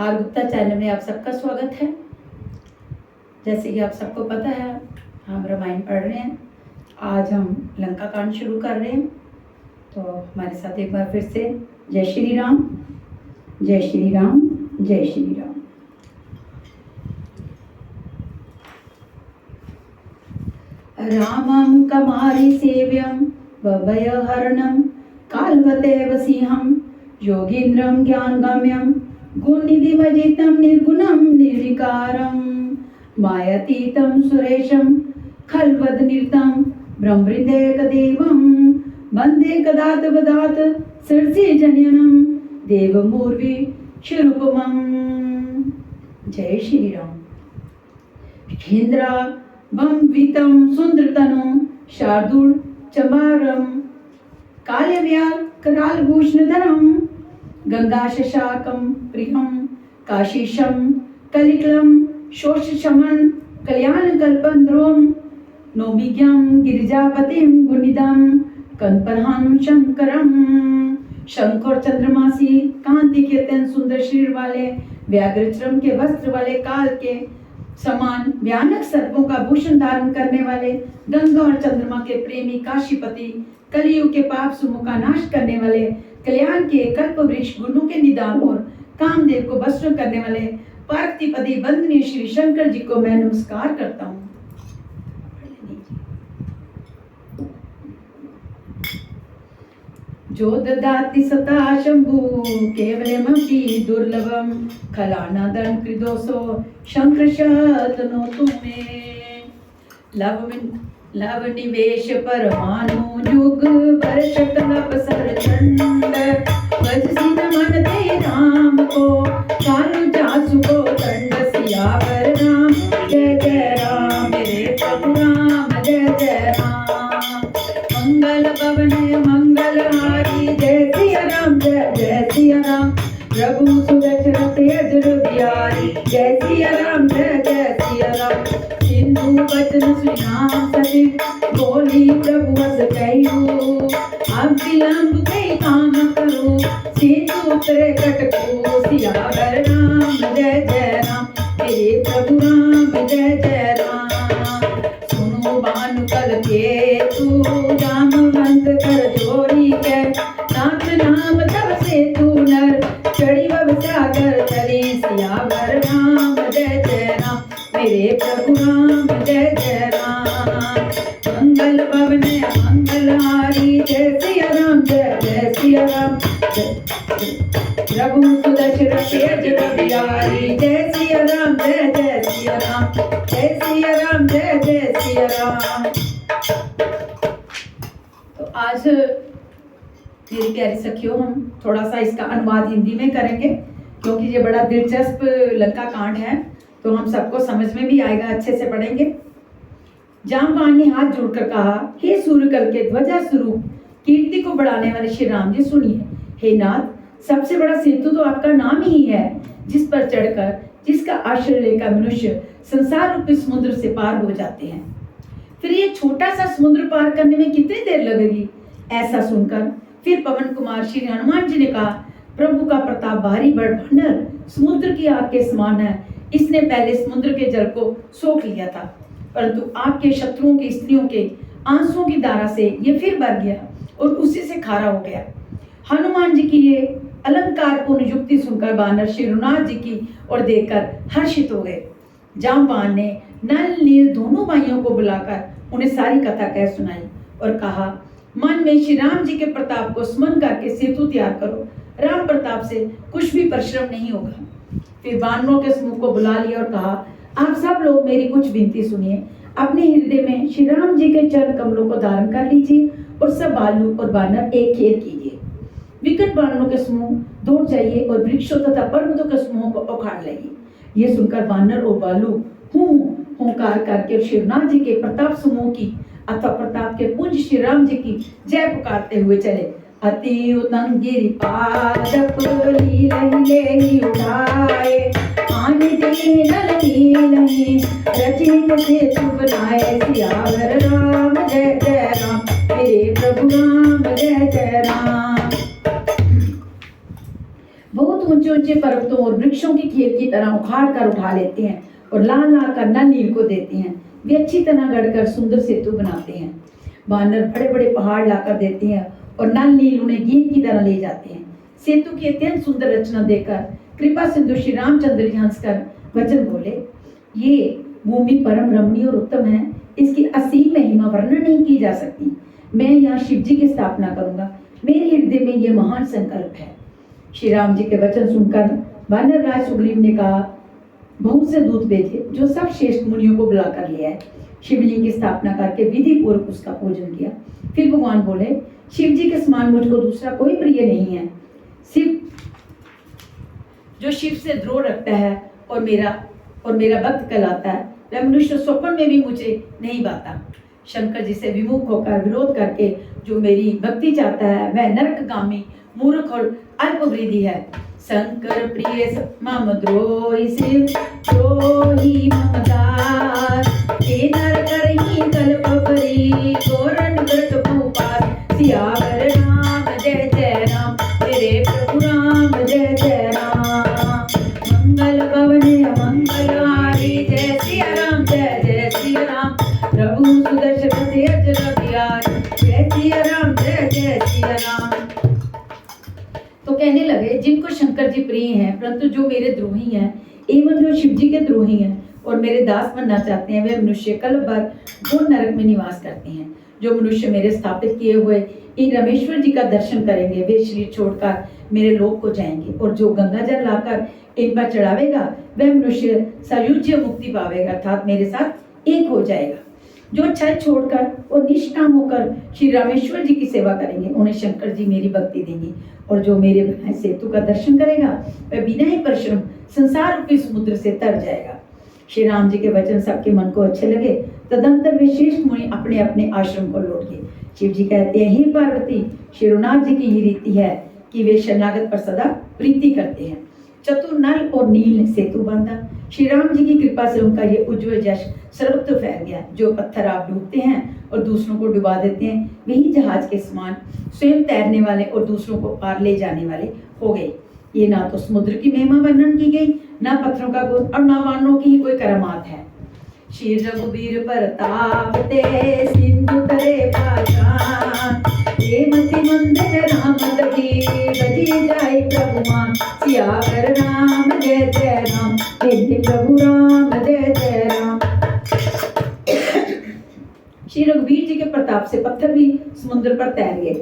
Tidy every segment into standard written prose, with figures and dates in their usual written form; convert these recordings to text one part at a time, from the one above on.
Are Gupta channel में आप सबका स्वागत है। जैसे कि आप सबको पता है, हम रामायण पढ़ रहे हैं। आज हम लंका कांड शुरू कर रहे हैं। तो हमारे साथ एक बार फिर से जय श्री राम, जय श्री राम, जय श्री राम। रामं कमारि सेव्यं भयहरणं कालवतेव सिंहं योगीन्द्रं ज्ञानगम्यं गुणनिधिमजितं निर्गुणं निर्विकारं मायातीतं सुरेशं खल्वदनिरतं ब्रह्महृदयकदेवं वन्दे गदात् सरसिजनयनं देवमूर्वी शिरूपमं। जय श्री राम। वीतं सुंदरतनुं शार्दूल चंबारं काल्यव्याल करालभूषणधरं गंगाशशाकं प्रियं काशीशं कलिकलं शोषशमन कल्याणकल्पन्द्रों नौमिज्ञं गिरिजापतिं गुणिदं कनपरहं शंकरं। शंख और चंद्रमासी कांति के अत्यंत सुंदर शरीर वाले, व्याघ्रचर्म के वस्त्र वाले, काल के समान भयानक सर्पों का भूषण धारण करने वाले, गंगा और चंद्रमा के प्रेमी काशीपति, कलियुग के पाप समूह का नाश करने वाले, कल्याण के कल्प वृक्ष गुणों के निदान और कामदेव को भस्म करने वाले पार्थिपति वंदनीय श्री शंकर जी को मैं नमस्कार करता हूँ। जो ददाति सता शंभु केवलमपि दुर्लभम खलानादन कृदोषो शंकरशतनो तुम्हें लव निवेश परमाणु युग पर शकल पसर चंड वजसी नमन ते राम को कालु जासु को दंड सियावर राम। जय जय राम मेरे प्रभु राम, जय जय राम। मंगल भवन मंगलहारी, जय सिया राम, जय जय सिया राम। प्रभु सुदर्शन अजर बिहारी, जय सिया राम, जय जय सिया राम। सिंधु वचन सुनाम सचिव बोली प्रभु अस कहियो अब विलंब कई काम करो सिंधु उतरे कटको सियावर राम, जय जय राम मेरे प्रभु राम, जय जय राम। सुनो भानुकल के तू जामवंत कर जोड़ी के नाथ नाम तब से तू नर चढ़ी सागर चली सियावर राम, जय जय राम मेरे प्रभु राम, जय जय राम। मंगल भवन मंगलहारी, जय सिया राम, जय जय सिया राम। प्रभु सुदर्शन अजर बिहारी, जय सिया राम, जय जय सिया राम, जय सिया राम, जय जय सिया राम। तो आज मेरी प्यारी सखियों, हम थोड़ा सा इसका अनुवाद हिंदी में करेंगे क्योंकि ये बड़ा दिलचस्प लंका कांड है, तो हम सबको समझ में भी आएगा, अच्छे से पढ़ेंगे। जामवान ने हाथ जोड़कर कहा, हे सूर्यकल के ध्वजा स्वरूप कीर्ति को बढ़ाने वाले श्री राम जी सुनिए। हे नाथ, सबसे बड़ा सेतु तो आपका नाम ही है, जिस पर चढ़कर जिसका आश्रय लेकर मनुष्य संसार रूपी समुद्र से पार हो जाते हैं। फिर ये छोटा सा समुद्र पार करने में कितनी देर लगेगी? ऐसा सुनकर फिर पवन कुमार श्री हनुमान जी ने कहा, प्रभु का प्रताप भारी बड़भंडर समुद्र की आग के समान है। इसने पहले समुद्र के जल को सोख लिया था, परंतु आपके शत्रुओं की स्त्रियों के आंसुओं की धारा से ये फिर भर गया और उसी से खारा हो गया। हनुमान जी की ये अलंकारपूर्ण युक्ति सुनकर बानर श्री रघुनाथ जी की ओर देखकर हर्षित हो गए। जामवान ने नल नील दोनों भाइयों को बुलाकर उन्हें सारी कथा कह सुनाई और कहा, मन में श्री राम जी के प्रताप को स्मरण करके सेतु तैयार करो। राम प्रताप से कुछ भी परिश्रम नहीं होगा। फिर बानरों के समूह को बुला लिया और कहा, आप सब लोग मेरी कुछ विनती सुनिए। अपने हृदय में श्री राम जी के चरण कमलों को धारण कर लीजिए और सब भालू और बानर एक खेल कीजिए। विकट बानरों के समूह दौड़ जाइए और वृक्षों तथा पर्वतों के समूह को उखाड़ लाइए। ये सुनकर बानर और भालू हुंकार करके श्री राम जी के प्रताप समूह की अथवा प्रताप के पुंज श्री राम जी की जय पुकारते हुए चले। अति उत्तम गिरिपाद लीले उठाए आने नीलही रचित सेतु बनाए सियावर राम, जय जय राम मेरे प्रभु राम, जय जय राम। बहुत ऊंचे ऊंचे पर्वतों और वृक्षों की खेत की तरह उखाड़ कर उठा लेते हैं और ला ला कर नल नील को देते हैं। वे अच्छी तरह गढ़कर सुंदर सेतु बनाते हैं। वानर बड़े बड़े पहाड़ लाकर देते हैं और नल नील उन्हें गीत की तरह ले जाते हैं। सेतु की अत्यंत सुंदर रचना देखकर कृपा सिंधु श्री रामचंद्र जी हंसकर वचन बोले, ये भूमि परम रमणीय और उत्तम है, इसकी असीम महिमा वर्णन नहीं की जा सकती। मैं यहाँ शिव जी की स्थापना करूंगा, मेरे हृदय में ये महान संकल्प है। श्री राम जी के वचन सुनकर वानर राज सुग्रीव ने कहा, बहुत से दूत भेजे जो सब श्रेष्ठ मुनियों को बुलाकर ले आए। शिवलिंग की स्थापना करके विधि पूर्वक उसका पूजन किया। फिर भगवान बोले, शिव जी के समान मुझको दूसरा कोई प्रिय नहीं है। जो शिव से द्रोह रखता है और मेरा भक्त कहलाता है, वह मनुष्य स्वप्न में भी मुझे नहीं पाता। शंकर जी से विमुख होकर विरोध करके जो मेरी भक्ति चाहता है, वह नरकगामी मूर्ख और अल्पवृद्धि है। शंकर प्रिय मम द्रोही शिव द्रोही ममदार, हे नर करही कल्प भरी गोरन व्रत भूपास। सियावर राम जय जय राम, तेरे प्रभु राम जय जय राम। मंगल भवन मंगलहारी, जय सिया राम जय जय सिया राम। प्रभु सुदर्शन अजर बिहारी, जय सिया राम जय जय सिया राम। तो कहने लगे, जिनको शंकर जी प्रिय हैं परंतु जो मेरे द्रोही हैं एवं जो शिव जी के द्रोही हैं और मेरे दास बनना चाहते हैं, वे मनुष्य कल्प भर घोर नरक में निवास करते हैं। जो मनुष्य मेरे स्थापित किए हुए इन रमेश्वर जी का दर्शन करेंगे, वे शरीर छोड़कर मेरे लोक को जाएंगे। और जो गंगा जल लाकर इन पर चढ़ावेगा, वह मनुष्य सायुज्य मुक्ति पावेगा, अर्थात मेरे साथ एक हो जाएगा। जो अच्छाई छोड़कर और निष्काम होकर श्री रामेश्वर जी की सेवा करेंगे, उन्हें शंकर जी मेरी भक्ति देंगे। और जो मेरे सेतु का दर्शन करेगा, वह बिना ही परिश्रम संसार रूपी समुद्र से तर जाएगा। श्री राम जी के वचन सबके मन को अच्छे लगे। तदंतर वे श्रेष्ठ मुनि अपने अपने आश्रम को लौट गए। शिव जी कहते हैं, हे पार्वती, श्री रघुनाथ जी की ये रीति है कि वे शरणागत पर सदा प्रीति करते हैं। चतुर नल और नील ने सेतु बांधा। श्री राम जी की कृपा से उनका ये उज्ज्वल यश सर्वत्र फैल गया। जो पत्थर आप डूबते हैं और दूसरों को डुबा देते हैं, वही जहाज के समान स्वयं तैरने वाले और दूसरों को पार ले जाने वाले हो गए। ये ना तो समुद्र की महिमा वर्णन की गई, ना पत्थरों का गुण और ना वानरों की ही कोई करामात है। श्री रघुबीर प्रताप ते सिंधु तरे पाषाण, हे मति मंदिर राम तकी बजी जाए प्रभुमान। सियावर राम जय जय राम, हे प्रभु राम जय जय राम। श्री रघुवीर जी के प्रताप से पत्थर भी समुद्र पर तैर गए।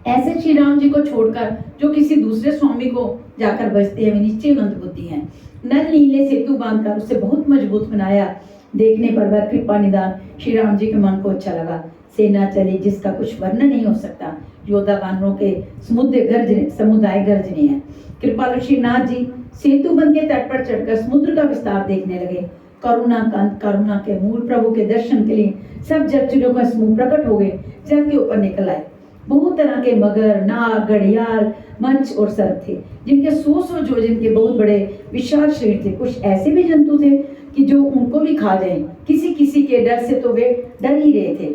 ऐसे श्री राम जी को छोड़कर जो किसी दूसरे स्वामी को जाकर बसते हैं, वे निश्चय मंद बुद्धि हैं। नल नील ने सेतु बांधकर उसे बहुत मजबूत बनाया। देखने पर वह कृपा निदान श्री राम जी के मन को अच्छा लगा। सेना चली जिसका कुछ वर्णन नहीं हो सकता। योद्धा वानरों के समुदाय गर्जने हैं। कृपालु श्रीनाथ जी सेतु बंध के तट पर चढ़कर समुद्र का विस्तार देखने लगे। करुणा के मूल प्रभु के दर्शन के लिए सब जलचरों का समूह प्रकट हो गए, जल के ऊपर निकल आए। बहुत तरह के मगर, नाग, घड़ियाल, मच्छ और सर्प थे, जिनके 100 जोजन के बहुत बड़े विशाल शरीर थे। कुछ ऐसे भी जंतु थे कि जो उनको भी खा जाएं। किसी किसी के डर से तो वे डर ही रहे थे।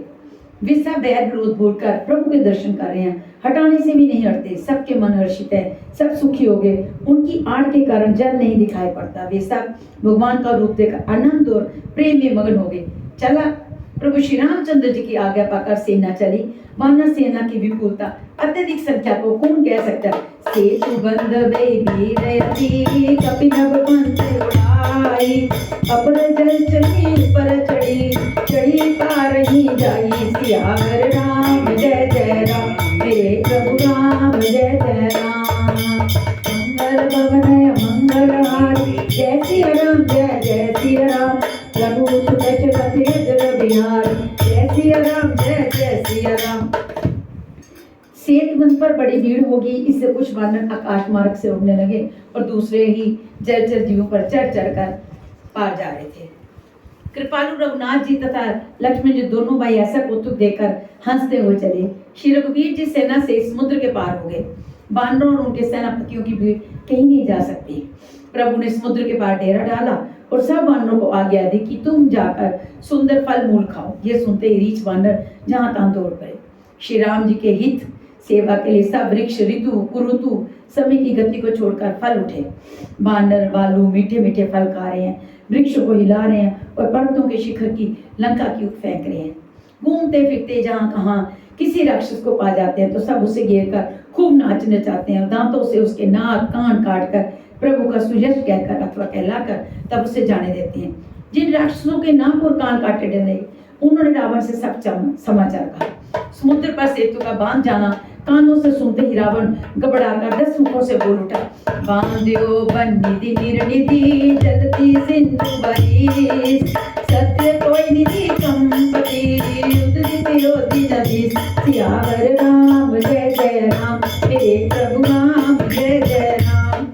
वे सब बैर विरोध भूलकर प्रभु के दर्शन कर रहे हैं, हटाने से भी नहीं हटते। सबके मन हर्षित है, सब सुखी हो गए। उनकी आड़ के कारण जल नहीं दिखाई पड़ता। वे सब भगवान का रूप देखकर आनंद और प्रेम में मगन हो गए। चला प्रभु श्री रामचंद्र जी की आज्ञा पाकर सेना चली। वानर सेना की विपुलता अत्यधिक संख्या को कौन कह सकता है। सेतु बंध वीर कपिनव पंथ उड़ाई, अपर जल चली ऊपर चढ़ी, चढ़ी पार ही जाई। सियावर राम जय जय राम, हे प्रभु राम जय जय राम। मंगल भवन मंगलहारी, जय सिया राम जय जय सिया राम। प्रभु सुदर्शन अजर बिहारी, जय सिया राम जय जय सिया राम। सेतुबंध पर बड़ी भीड़ होगी, इससे कुछ वानर आकाश मार्ग से उड़ने लगे और दूसरे ही जलचर जीवों पर चढ़ चढ़कर पार जा रहे थे। कृपालु रघुनाथ जी तथा लक्ष्मण जी दोनों भाई ऐसा कौतुक देखकर हंसते हुए चले। श्री रघुवीर जी सेना से समुद्र के पार हो गए। वानरों और उनके सेनापतियों की भीड़ कहीं नहीं जा सकती। प्रभु ने समुद्र के पार डेरा डाला और सब वानरों को आज्ञा दी कि तुम जाकर सुंदर फल मूल खाओ। ये सुनते ही रीछ वानर जहां तहां दौड़ पड़े। श्री राम जी के हित सेवा के लिए सब वृक्ष ऋतु कुरुतु समय की गति को छोड़कर फल उठे। बानर भालू मीठे मीठे फल खा रहे हैं, वृक्षों को हिला रहे हैं और पर्वतों के शिखर की लंका की ओर फेंक रहे हैं। घूमते फिरते जहाँ कहाँ किसी राक्षस को पा जाते हैं तो सब उसे घेर कर खूब नाच नचाते हैं और दांतों से उसके नाक कान काट कर प्रभु का सुयश कहकर अथवा कहलाकर तब उसे जाने देते हैं। जिन राक्षसों के नाक और कान काटे डले उन्होंने रावण से सब समाचार कहा। समुद्र पर सेतु का बांध जाना कानों से सुनते ही रावण घबराकर 10 मुखों से बोल उठा, बांध्यो बन्निधि निर्निधि जलती सिंधु बरी, सत्य कोई निधि कंपति उदधि विरोधी नदी, सियावर राम जय जय राम, मेरे प्रभु राम जय जय राम।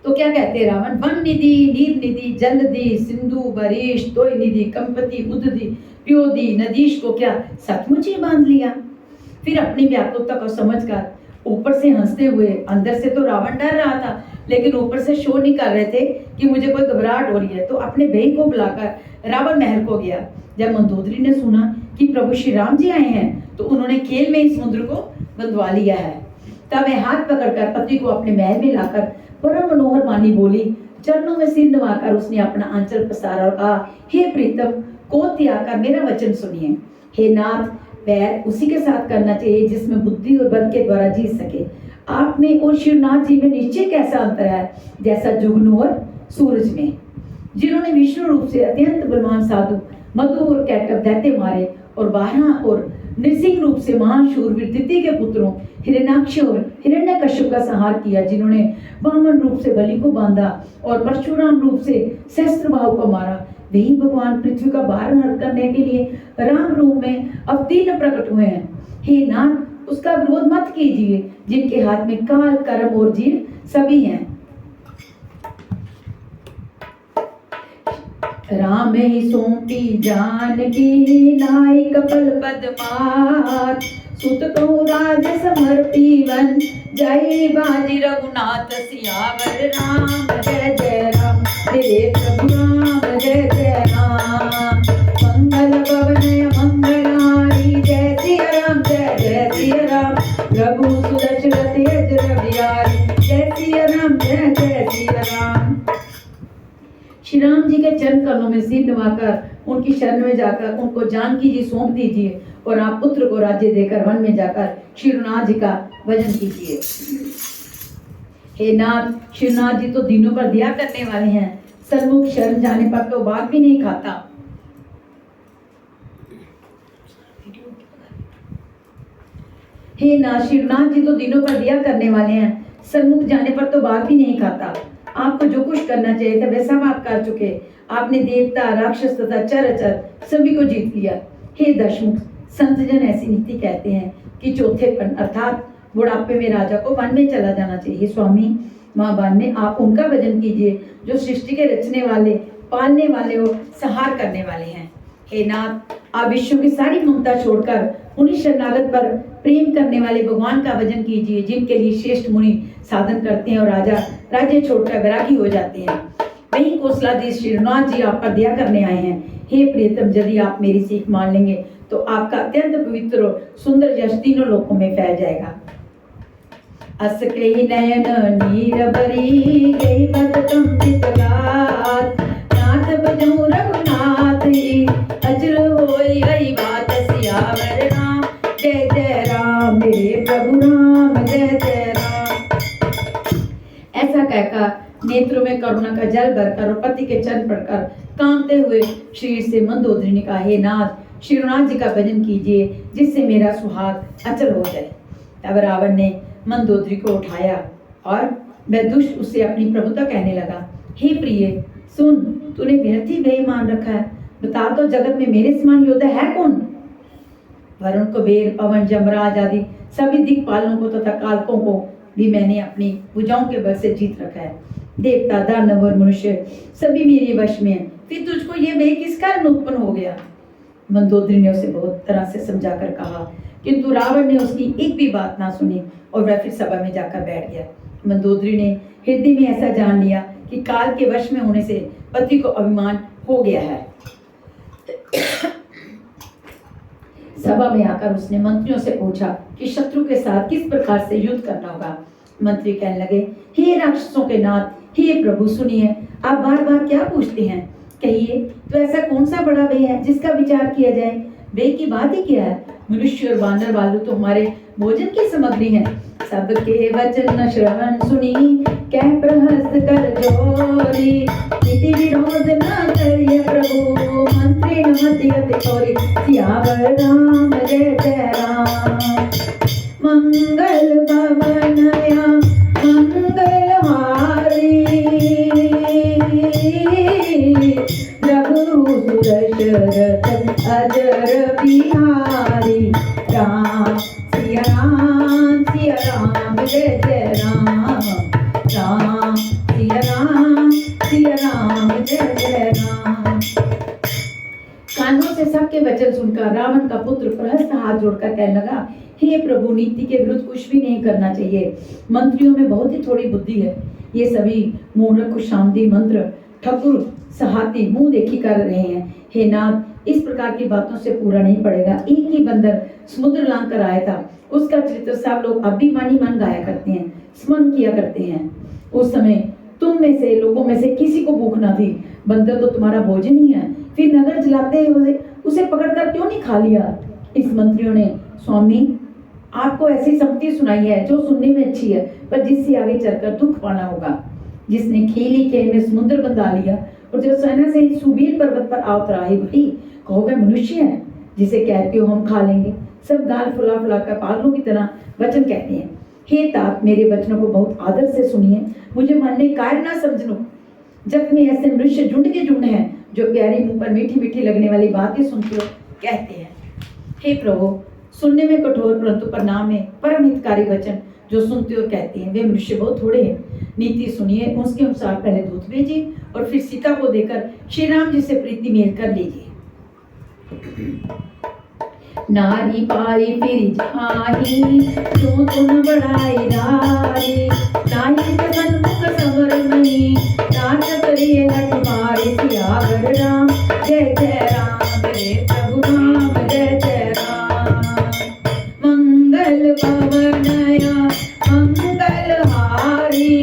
तो क्या कहते हैं रावण, वन निधि नीर निधि जल निधि सिंधु बरीश तोय निधि कंपति उदधि प्योधि नदीश को क्या सचमुच ही बांध लिया। फिर अपनी व्याकुलता को समझकर ऊपर से हंसते हुए, अंदर से तो रावण डर रहा था लेकिन ऊपर से शोर निकाल रहे थे कि मुझे कोई घबराहट हो रही है, तो अपने भाई को बुलाकर रावण महल को गया। जब मंदोदरी ने सुना कि प्रभु श्री राम जी आए हैं तो उन्होंने खेल में इस समुद्र को बंधवा लिया है। तब वह हाथ पकड़कर पति को अपने महल में लाकर परम मनोहर वाणी बोली। चरणों में सिर नवाकर उसने अपना आंचल पसारा और कहा, हे प्रीतम को त्याग कर मेरा वचन सुनिए। हे नाथ, वैर उसी के साथ करना चाहिए जिसमें बुद्धि और बल के द्वारा जीत सके। आप में और शिवनाथ जी में निश्चय कैसा अंतर है जैसा जुगनू और सूरज में। जिन्होंने विष्णु रूप से अत्यंत बलवान साधु मधु और कैटव दैत्य मारे और 12 और नृसिंह रूप से महान शूरवीर दिति के पुत्रों हिरण्याक्ष और हिरण्यकश्यप का संहार किया, जिन्होंने वामन रूप से बलि को बांधा और परशुराम रूप से सहस्त्रबाहु को मारा, वही भगवान पृथ्वी का भार हरण करने के लिए राम रूप में अवतीर्ण प्रकट हुए हैं। हे नाथ, उसका विरोध मत कीजिए जिनके हाथ में काल कर्म और जीव सभी हैं। राम ही सौंपी जानकी नाई कपल पद्मार, सुत को राज समर्पी वन जय बाजी रघुनाथ सियावर राम जय जय राम, मेरे प्रभु राम जय जय राम। मंगल भवन मंगलारी जय सिया राम जय जय सिया राम, रघु सुदशरथ अजर बिहारी जय सिया राम जय जय सिया राम। श्री राम जी के चरण कमलों में सिर नवाकर उनकी शरण में जाकर उनको जानकी जी सौंप दीजिए और आप पुत्र को राज्य देकर वन में जाकर शिवनाथ जी का भजन कीजिए। हे नाथ, शिवनाथ जी तो दिनों पर दिया करने वाले हैं, सन्मुख शरण जाने पर तो बात भी नहीं खाता। हे नाथ, शिवनाथ जी तो दिनों पर दिया करने वाले हैं, सन्मुख जाने पर तो बात भी नहीं खाता। आपको जो कुछ करना चाहिए था वैसा आप कर चुके। आपने देवता राक्षस तथा चर सभी को जीत लिया। हे दशमुख, संत जन ऐसी नीति कहते हैं कि चौथेपन अर्थात बुढ़ापे में राजा को वन में चला जाना चाहिए। स्वामी महाबान में आप उनका भजन कीजिए जो सृष्टि के रचने वाले, पालने वाले और संहार करने वाले हैं। हे नाथ, आप विश्व की सारी ममता छोड़कर उन्हीं शरणागत पर प्रेम करने वाले भगवान का भजन कीजिए जिनके लिए श्रेष्ठ मुनि साधन करते हैं और राजा राज्य छोड़कर वैरागी हो जाते हैं। वही कौशलाधीश शिवनाथ जी आप पर दया करने आए हैं। हे प्रियतम, यदि आप मेरी सीख मान लेंगे तो आपका अत्यंत पवित्र और सुंदर यश तीनों लोकों में फैल जाएगा। अस कही नयन नीर बरी गई बद कंपित गात, नाथ भजऊं रघुनाथ ही अचल होई गई बात, सियावर राम जय जय राम, मेरे प्रभु राम जय जय राम। ऐसा कहकर नेत्रों में करुणा का जल भरकर और पति के चरण पड़कर कांपते हुए शरीर से मंदोदरी ने कहा, हे नाथ, शिवनाथ जी का भजन कीजिए जिससे मेरा सुहाग अचल हो जाए। तब रावण ने मंदोदरी को उठाया और वह दुष्ट उससे अपनी प्रभुता कहने लगा। हे प्रिय सुन, तूने व्यर्थ ही भय मान रखा है, बता तो जगत में मेरे समान योद्धा है कौन? वरुण कुबेर पवन जमराज आदि सभी दिक्पालों को तथा कालकों को भी मैंने अपनी भुजाओं के बल से जीत रखा है। देवता दानव और मनुष्य सभी मेरे वश में है, फिर तुझको ये भय किस कारण उत्पन्न हो गया? मंदोदरी ने उसे बहुत तरह से समझाकर कहा, किंतु रावण ने उसकी एक भी बात ना सुनी और वह फिर सभा में जाकर बैठ गया। मंदोदरी ने हृदय में ऐसा जान लिया कि काल के वश में होने से पति को अभिमान हो गया है। सभा में आकर उसने मंत्रियों से पूछा कि शत्रु के साथ किस प्रकार से युद्ध करना होगा। मंत्री कहने लगे, हे राक्षसों के नाथ, हे प्रभु सुनिए, आप बार बार क्या पूछते हैं? कहिए, तो ऐसा कौन सा बड़ा भय है जिसका विचार किया जाए? भय की बात ही क्या है? मनुष्य और वानर वालू तो हमारे भोजन की सामग्री है। सबके वचन श्रवण सुनी, कह प्रहस्त कर जोरी, नीति विरोध न करिए प्रभु, मंत्री न मति अति थोरी, सियावर राम जय जय राम। मंगल भवनया मंगल हारी, प्रभु सुदशरथ अजर बिहारी, राम सिया राम जय जय राम, राम सिया राम जय जय राम। कानों से सबके वचन सुनकर रावण का पुत्र प्रहस्त हाथ जोड़कर कहने लगा, हे प्रभु, नीति के विरुद्ध कुछ भी नहीं करना चाहिए। मंत्रियों में बहुत ही थोड़ी बुद्धि है। ये सभी मूर्ख शांति मंत्र ठकुर सहाती मुंह देखी कर रहे हैं। हे नाथ, इस प्रकार की बातों से पूरा नहीं पड़ेगा। एक ही बंदर समुद्र लांग कर आया था, उसका चरित्र सब लोग अभिमानी मन गाया करते हैं, स्मरण किया करते हैं। उस समय तुम में से लोगों में से किसी को भूख ना थी, बंदर तो तुम्हारा भोजन ही है, फिर नगर जलाते उसे पकड़कर क्यों नहीं खा लिया? इस मंत्रियों ने, स्वामी, आपको ऐसी संपत्ति सुनाई है जो सुनने में अच्छी है, पर जिससे आगे चलकर दुख पाना होगा। जिसने खेली खेल में समुद्र बंधा लिया और जो सेना से सुबीर पर्वत पर आ उतरा है, भाई कहो वह मनुष्य है जिसे कहते हो हम खा लेंगे। सब गाल फुला फुला कर पागलों की तरह वचन कहते हैं। हे तात, मेरे वचनों को बहुत आदर से सुनिए, मुझे मानने कार्य ना समझनो। जग में ऐसे मनुष्य झुंड के झुंड हैं जो प्यारी मुंह पर मीठी मीठी लगने वाली बातें सुनते हो कहते हैं। हे प्रभु, सुनने में कठोर परंतु परिणाम में परम हितकारी वचन जो सुनते हो कहते हैं, वे मनुष्य बहुत थोड़े हैं। नीति सुनिए, उसके अनुसार पहले दूत भेजिए और फिर सीता को देकर श्री राम जी से प्रीति मेल कर लीजिए। नारी पाई फिर जाही, क्यों तुम बढ़ाई रारी, नाई के सन्मुख समर नहीं, नाच करिए नट मारे, सियावर राम जय जय राम, रे प्रभु राम जय जय राम। मंगल भवनया मंगल हारी,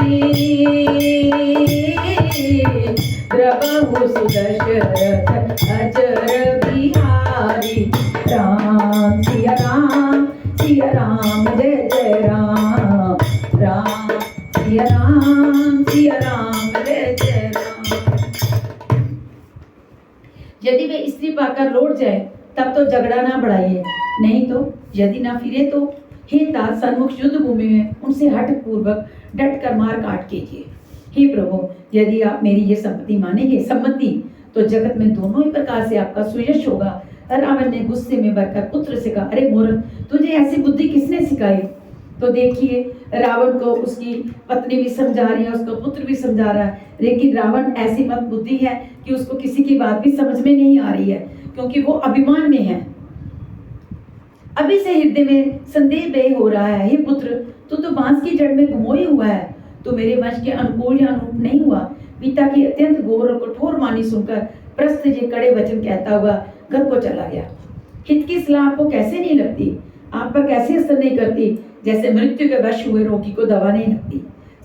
प्रभु सुदशरथ अजर बिहारी, राम सिया राम जय जय राम, राम सिया राम जय जय राम। यदि वे स्त्री पाकर लौट जाए तब तो झगड़ा ना बढ़ाइए, नहीं तो यदि ना फिरे तो हे तात, सन्मुख युद्ध भूमि में उनसे हठ पूर्वक डट कर मार काट कीजिए। हे प्रभु, यदि आप मेरी ये संपत्ति मानेंगे सम्मति, तो जगत में दोनों ही प्रकार से आपका सुयश होगा। रावण ने गुस्से में भरकर पुत्र से कहा, अरे मूर्ख, तुझे ऐसी बुद्धि किसने सिखाई? तो देखिए, रावण को उसकी पत्नी भी समझा रही है, उसका पुत्र भी समझा रहा है, लेकिन रावण ऐसी मत बुद्धि है कि उसको किसी की बात भी समझ में नहीं आ रही है, क्योंकि वो अभिमान में है। अभी से हृदय में संदेह बे हो रहा है, हे पुत्र, तू तो बांस की जड़ में गुमोई हुआ है, तो मेरे वंश के अनुकूल या अनुरूप नहीं हुआ। पिता की अत्यंत घोर और कठोर वाणी सुनकर प्रस्थ जी कड़े वचन कहता हुआ घर को चला गया। हित की सलाह आपको कैसे नहीं लगती? आप पर कैसे असर नहीं करती? जैसे मृत्यु के वश हुए रोगी को दवा नहीं लगती।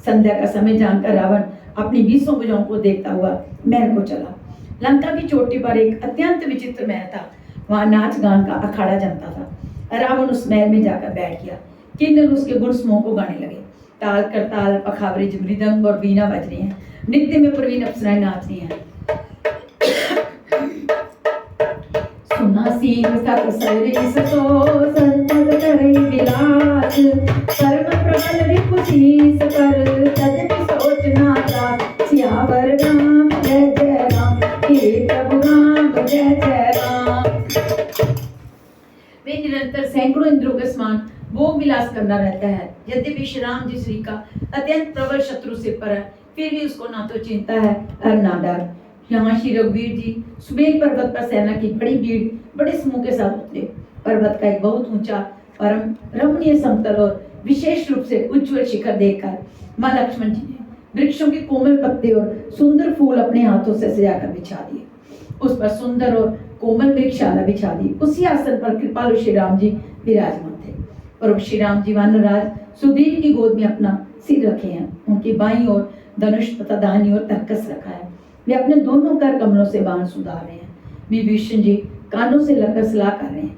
संध्या का समय जानकर रावण अपनी 20 भुजाओं को देखता हुआ महल को चला। लंका की चोटी पर एक अत्यंत विचित्र महल था, वहां नाच गान का अखाड़ा जमता था। रावण उस महल में जाकर बैठ गया। किन्नर उसके गुण समूह को गाने लगे। ताल करताल, पखावरी, मृदंग और वीणा बज रही हैं। नृत्य में प्रवीण अप्सराएं नाच रही हैं। सुना सीख सत सरिस सो संतत करे विलास, कर्म प्रबल रिपुशीस कर तदपि सोचना त्रास, सियावर राम जय जय राम, हे प्रभु राम जय जय राम। वे निरंतर सैकड़ों इंद्रों के समान भोग विलास करना रहता है। यद्यपि श्री राम जी श्री का अत्यंत प्रबल शत्रु सिर पर है, फिर भी उसको ना तो चिंता है और ना डर। यहाँ श्री रघुवीर जी सुबेल पर्वत पर सेना की बड़ी भीड़ बड़े समूह के साथ उतरे। पर्वत का एक बहुत ऊंचा परम रमणीय समतल और विशेष रूप से उज्ज्वल शिखर देखकर मां लक्ष्मण जी ने वृक्षों के कोमल पत्ते और सुंदर फूल अपने हाथों से सजाकर बिछा दिए। उस पर सुंदर और कोमल मृगशाला बिछा दी। उसी आसन पर कृपालु श्री राम जी विराजमान थे। प्रभु श्री राम जी वानरराज सुग्रीव की गोद में अपना सिर रखे हैं। उनकी बाईं ओर धनुष तथा दाहिनी ओर तरकस रखा है। वे अपने दोनों कर कमलों से बाण सुधार रहे हैं। विभीषण जी कानों से लगकर सलाह कर रहे हैं।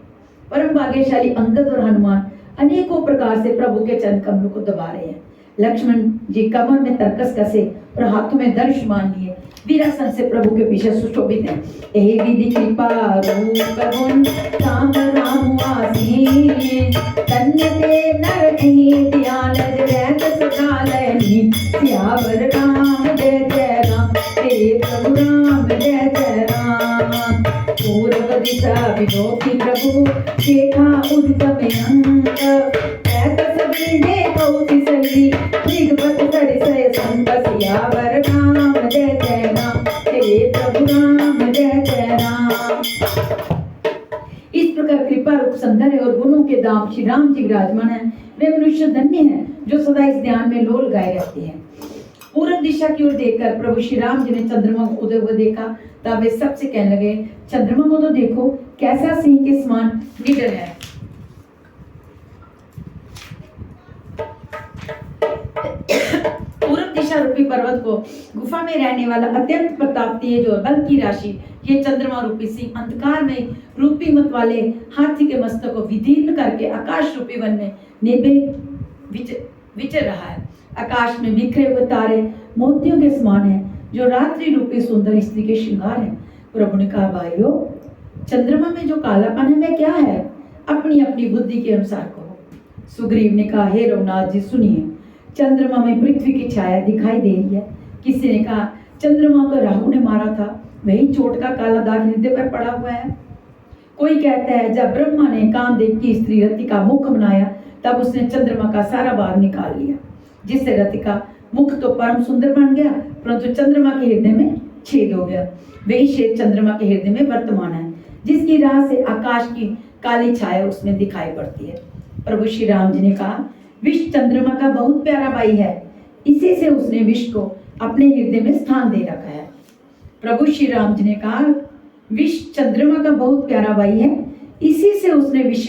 परम भाग्यशाली अंगद और हनुमान अनेकों प्रकार से प्रभु के चरण कमलों को दबा रहे हैं। लक्ष्मण जी कमर में तरकस कसे और हाथों में धनुष मान लिए वीरासन से प्रभु के पीछे सुशोभित हैं। हे विधि कृपा रूप गुण राम राम आसीन, धन्य ते नर एहि दयालज रहत सकालनि। सियावर राम जय जय राम, हे प्रभु राम जय जय राम। पूर्व दिशा विलोकी प्रभु, देखा उदित अंग। ऐत सबीने कौसी सही, मृगपत सरिसय संग। सियावर राम जय जय राम, हे प्रभु राम जय जय राम। इस प्रकार कृपा रूप सौंदर्य और गुणों के दाम श्री राम जी विराजमान है। वे मनुष्य धन्य हैं जो सदा इस ध्यान में लोल गाए रहते हैं। पूर्व दिशा की ओर देखकर प्रभु श्री राम जी ने चंद्रमा को उदय हुए देखा। तब वे सबसे कहने लगे, चंद्रमा को तो देखो कैसा सिंह के समान निडर है। पूर्व दिशा रूपी पर्वत को गुफा में रहने वाला अत्यंत प्रताप तेज और बल की राशि ये चंद्रमा रूपी सिंह अंधकार में रूपी मत वाले हाथी के मस्तक को विदीर्ण करके आकाश रूपी वन में निर्भय विचर रहा है। आकाश में बिखरे हुए तारे मोतियों के समान हैं, जो रात्रि रूपी सुंदर स्त्री के श्रृंगार हैं। प्रभु ने कहा, भाइयों चंद्रमा में जो कालापन है वह क्या है? अपनी अपनी बुद्धि के अनुसार कहो। सुग्रीव ने कहा, हे रघुनाथ जी सुनिए, चंद्रमा में पृथ्वी की छाया दिखाई दे रही है। किसी ने कहा, चंद्रमा को राहु ने मारा था, वही चोट का काला दाग हृदय पर पड़ा हुआ है। कोई कहता है, जब ब्रह्मा ने कामदेव की स्त्री रति का मुख बनाया तब उसने चंद्रमा का सारा भार निकाल लिया, जिससे रति का मुख तो परम सुंदर बन गया, परंतु चंद्रमा के हृदय में छेद हो गया। वही छेद चंद्रमा के हृदय में वर्तमान है, जिसकी राह से आकाश की काली छाया उसमें दिखाई पड़ती है। प्रभु श्री राम जी ने कहा, विष चंद्रमा का बहुत प्यारा भाई है, इसी से उसने विष को अपने हृदय में स्थान दे रखा है। प्रभु श्री राम जी ने कहा, विष चंद्रमा का बहुत प्यारा भाई है, इसी से उसने विष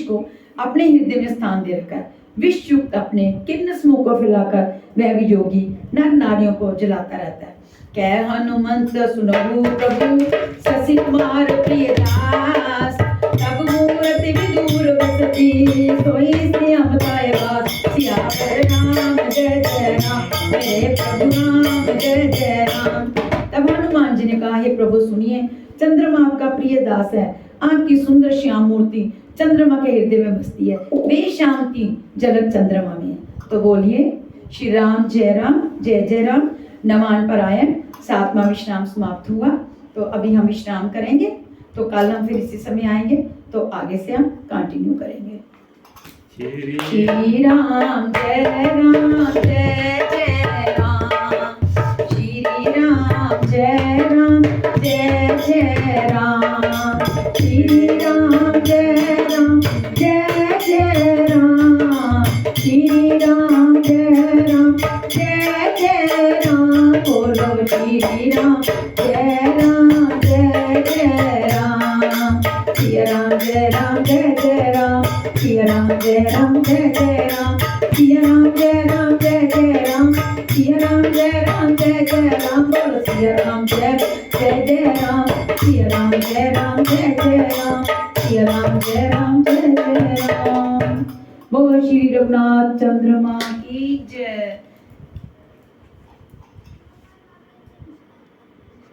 को अपने हृदय में स्थान दे रखा है। विष युक्त अपने किन्न समूह को फैलाकर वह भी योगी नर नारियों को जलाता रहता है। कह हनुमंत सुनहु प्रभु, शशि कुमार प्रियदास। तब मूरति विदूर बसती, सोई श्याम काय वास। सियावर राम जय जय राम, मेरे प्रभु राम जय जय राम। तब हनुमान जी ने कहा, हे प्रभु सुनिए, चंद्रमा आपका प्रिय दास है। आपकी सुंदर श्याम मूर्ति चंद्रमा के हृदय में बसती है, वे शांति जगत चंद्रमा में है। तो बोलिए श्री राम जय जय राम। नवान परायण 7वां विश्राम समाप्त हुआ। तो अभी हम विश्राम करेंगे, तो कल हम फिर इसी समय आएंगे, तो आगे से हम कंटिन्यू करेंगे। श्री राम जय राम जय जय राम, श्री राम जय जय राम, श्री राम जय जय राम, श्री राम जय राम। बोलो श्री राम जय जय राम, श्री राम जय जय राम, श्री राम जय जय राम, श्री राम जय